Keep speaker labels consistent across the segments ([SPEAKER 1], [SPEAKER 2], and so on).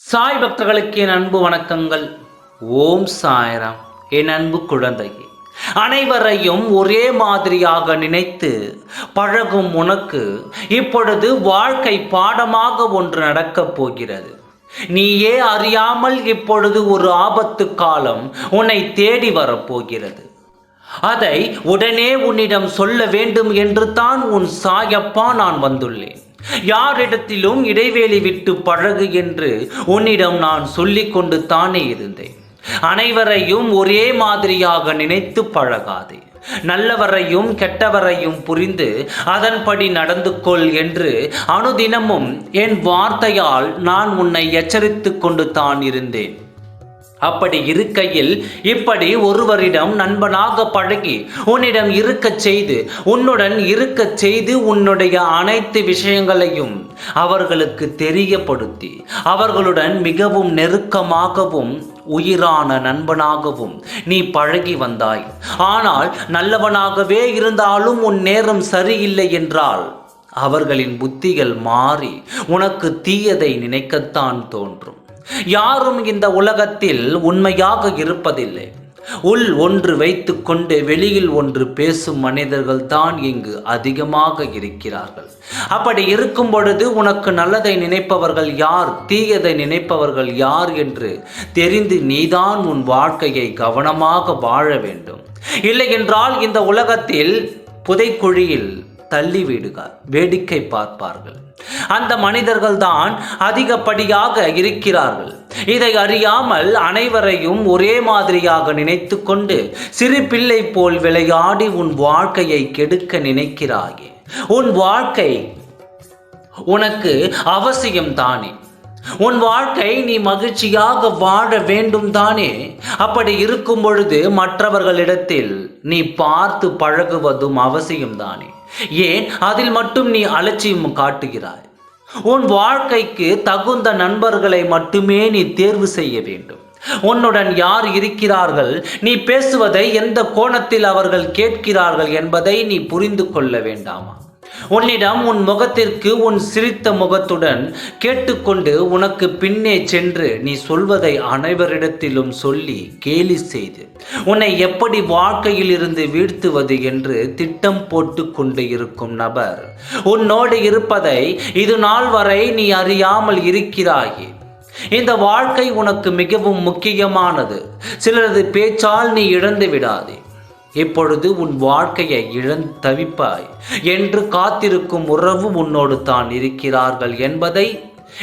[SPEAKER 1] சாய் பக்தர்களுக்கு என் அன்பு வணக்கங்கள். ஓம் சாய்ராம். என் அன்பு குழந்தையே, அனைவரையும் ஒரே மாதிரியாக நினைத்து பழகும் உனக்கு இப்பொழுது வாழ்க்கை பாடமாக ஒன்று நடக்கப் போகிறது. நீயே அறியாமல் இப்பொழுது ஒரு ஆபத்து காலம் உன்னை தேடி வரப்போகிறது. அதை உடனே உன்னிடம் சொல்ல வேண்டும் என்று தான் உன் சாயப்பா நான் வந்துள்ளேன். யாரிடத்திலும் இடைவேளை விட்டு பழகு என்று உன்னிடம் நான் சொல்லிக் கொண்டு தானே இருந்தேன். அனைவரையும் ஒரே மாதிரியாக நினைத்து பழகாதே. நல்லவரையும் கெட்டவரையும் புரிந்து அதன்படி நடந்து கொள் என்று அனுதினமும் என் வார்த்தையால் நான் உன்னை எச்சரித்து கொண்டு தான் இருந்தேன். அப்படி இருக்கையில் இப்படி ஒருவரிடம் நண்பனாக பழகி உன்னிடம் இருக்கச் செய்து உன்னுடன் இருக்கச் செய்து உன்னுடைய அனைத்து விஷயங்களையும் அவர்களுக்கு தெரியப்படுத்தி அவர்களுடன் மிகவும் நெருக்கமாகவும் உயிரான நண்பனாகவும் நீ பழகி வந்தாய். ஆனால் நல்லவனாகவே இருந்தாலும் உன் நேரம் சரியில்லை என்றால் அவர்களின் புத்திகள் மாறி உனக்கு தீயதை நினைக்கத்தான் தோன்றும். யாரும் இந்த உலகத்தில் உண்மையாக இருப்பதில்லை. உள் ஒன்று வைத்து கொண்டு வெளியில் ஒன்று பேசும் மனிதர்கள் தான் இங்கு அதிகமாக இருக்கிறார்கள். அப்படி இருக்கும் பொழுது உனக்கு நல்லதை நினைப்பவர்கள் யார், தீயதை நினைப்பவர்கள் யார் என்று தெரிந்து நீதான் உன் வாழ்க்கையை கவனமாக வாழ வேண்டும். இல்லை என்றால் இந்த உலகத்தில் புதைக்குழியில் தள்ளிவிடுக வேடிக்கை பார்ப்பார்கள். அந்த மனிதர்கள் தான் அதிகப்படியாக இருக்கிறார்கள். இதை அறியாமல் அனைவரையும் ஒரே மாதிரியாக நினைத்து கொண்டு சிறு பிள்ளை போல் விளையாடி உன் வாழ்க்கையை கெடுக்க நினைக்கிறாயே. உன் வாழ்க்கை உனக்கு அவசியம் தானே. உன் வாழ்க்கை நீ மகிழ்ச்சியாக வாழ வேண்டும் தானே. அப்படி இருக்கும் பொழுது மற்றவர்களிடத்தில் நீ பார்த்து பழகுவதும் அவசியம்தானே. ஏன் அதில் மட்டும் நீ அலட்சியம் காட்டுகிறாய்? உன் வாழ்க்கைக்கு தகுந்த நண்பர்களை மட்டுமே நீ தேர்வு செய்ய வேண்டும். உன்னுடன் யார் இருக்கிறார்கள், நீ பேசுவதை எந்த கோணத்தில் அவர்கள் கேட்கிறார்கள் என்பதை நீ புரிந்து கொள்ள வேண்டாமா? உன்னிடம் உன் முகத்திற்கு உன் சிரித்த முகத்துடன் கேட்டுக்கொண்டு உனக்கு பின்னே சென்று நீ சொல்வதை அனைவரிடத்திலும் சொல்லி கேலி செய்து உன்னை எப்படி வாழ்க்கையில் இருந்து வீழ்த்துவது என்று திட்டம் போட்டு கொண்டு இருக்கும் நபர் உன்னோடு இருப்பதை இது நாள் வரை நீ அறியாமல் இருக்கிறாயே. இந்த வாழ்க்கை உனக்கு மிகவும் முக்கியமானது. சிலரது பேச்சால் நீ இழந்து விடாதே. இப்பொழுது உன் வாழ்க்கையை இழந்து தவிப்பாய் என்று காத்திருக்கும் உறவு உன்னோடு தான் இருக்கிறார்கள் என்பதை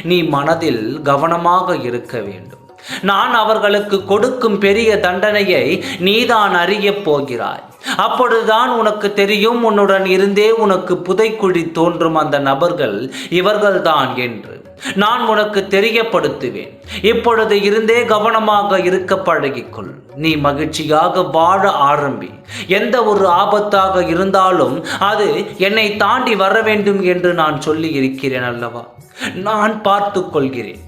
[SPEAKER 1] நீ மனதில் கவனமாக இருக்க வேண்டும். நான் அவர்களுக்கு கொடுக்கும் பெரிய தண்டனையை நீதான் அறியப் போகிறாய். அப்பொழுதுதான் உனக்கு தெரியும், உன்னுடன் இருந்தே உனக்கு புதைக்குழி தோன்றும் அந்த நபர்கள் இவர்கள்தான் என்று நான் உனக்கு தெரியப்படுத்துவேன். இப்பொழுது இருந்தே கவனமாக இருக்க பழகிக்கொள். நீ மகிழ்ச்சியாக வாழ ஆரம்பி. எந்த ஒரு ஆபத்தாக இருந்தாலும் அது என்னை தாண்டி வர வேண்டும் என்று நான் சொல்லி இருக்கிறேன் அல்லவா? நான் பார்த்து கொள்கிறேன்.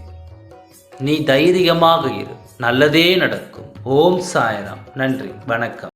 [SPEAKER 1] நீ தைரியமாக இரு. நல்லதே நடக்கும். ஓம் சாய்ராம். நன்றி, வணக்கம்.